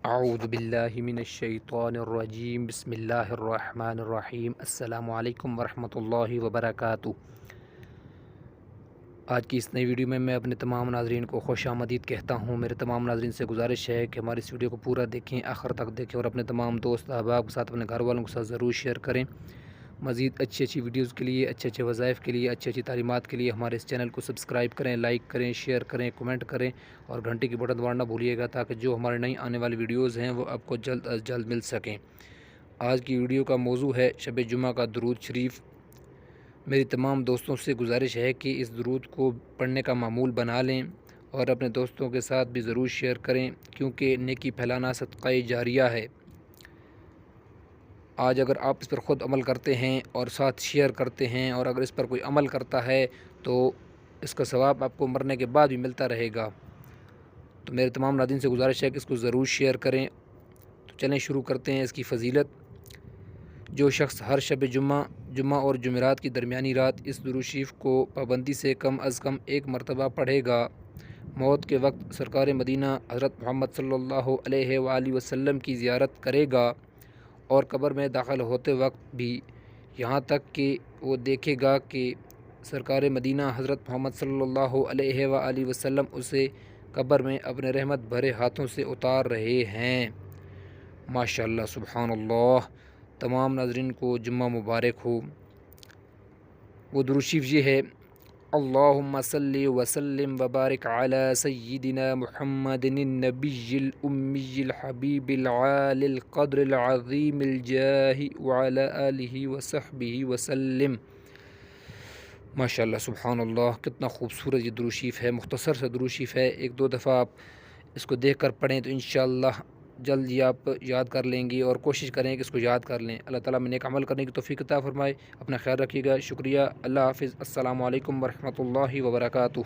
اعوذ باللہ من الشیطان الرجیم بسم اللہ الرحمن الرحیم السلام علیکم ورحمۃ اللہ وبرکاتہ۔ آج کی اس نئی ویڈیو میں اپنے تمام ناظرین کو خوش آمدید کہتا ہوں۔ میرے تمام ناظرین سے گزارش ہے کہ ہماری اس ویڈیو کو پورا دیکھیں، آخر تک دیکھیں اور اپنے تمام دوست احباب کے ساتھ، اپنے گھر والوں کے ساتھ ضرور شیئر کریں۔ مزید اچھی ویڈیوز کے لیے، اچھے وظائف کے لیے، اچھی تعلیمات کے لیے ہمارے اس چینل کو سبسکرائب کریں، لائک کریں، شیئر کریں، کمنٹ کریں اور گھنٹی کی بٹن دبانا نہ بھولیے گا تاکہ جو ہمارے نئی آنے والی ویڈیوز ہیں وہ آپ کو جلد از جلد مل سکیں۔ آج کی ویڈیو کا موضوع ہے شب جمعہ کا درود شریف۔ میری تمام دوستوں سے گزارش ہے کہ اس درود کو پڑھنے کا معمول بنا لیں اور اپنے دوستوں کے ساتھ بھی ضرور شیئر کریں، کیونکہ نیکی پھیلانا صدقہ جاریہ ہے۔ آج اگر آپ اس پر خود عمل کرتے ہیں اور ساتھ شیئر کرتے ہیں، اور اگر اس پر کوئی عمل کرتا ہے تو اس کا ثواب آپ کو مرنے کے بعد بھی ملتا رہے گا۔ تو میرے تمام ناظرین سے گزارش ہے کہ اس کو ضرور شیئر کریں۔ تو چلیں شروع کرتے ہیں اس کی فضیلت۔ جو شخص ہر شب جمعہ اور جمعرات کی درمیانی رات اس درود شریف کو پابندی سے کم از کم ایک مرتبہ پڑھے گا، موت کے وقت سرکار مدینہ حضرت محمد صلی اللہ علیہ وآلہ وسلم کی زیارت کرے گا، اور قبر میں داخل ہوتے وقت بھی، یہاں تک کہ وہ دیکھے گا کہ سرکار مدینہ حضرت محمد صلی اللہ علیہ وآلہ وسلم اسے قبر میں اپنے رحمت بھرے ہاتھوں سے اتار رہے ہیں۔ ماشاءاللہ، سبحان اللہ۔ تمام ناظرین کو جمعہ مبارک ہو۔ وہ درود شریف یہ ہے: اللہم صلی وسلم وبارک علی سیدنا محمد النبی الامی الحبیب العالی القدر العظیم الجاہ وعلی آلہ وصحبہ وسلم۔ ماشاءاللہ، سبحان اللہ، کتنا خوبصورت یہ درود شریف ہے۔ مختصر سا درود شریف ہے، ایک دو دفعہ آپ اس کو دیکھ کر پڑھیں تو انشاءاللہ جلد ہی آپ یاد کر لیں گے، اور کوشش کریں کہ اس کو یاد کر لیں۔ اللہ تعالیٰ میں نیک عمل کرنے کی توفیق عطا فرمائے۔ اپنا خیال رکھیے گا۔ شکریہ۔ اللہ حافظ۔ السلام علیکم ورحمۃ اللہ وبرکاتہ۔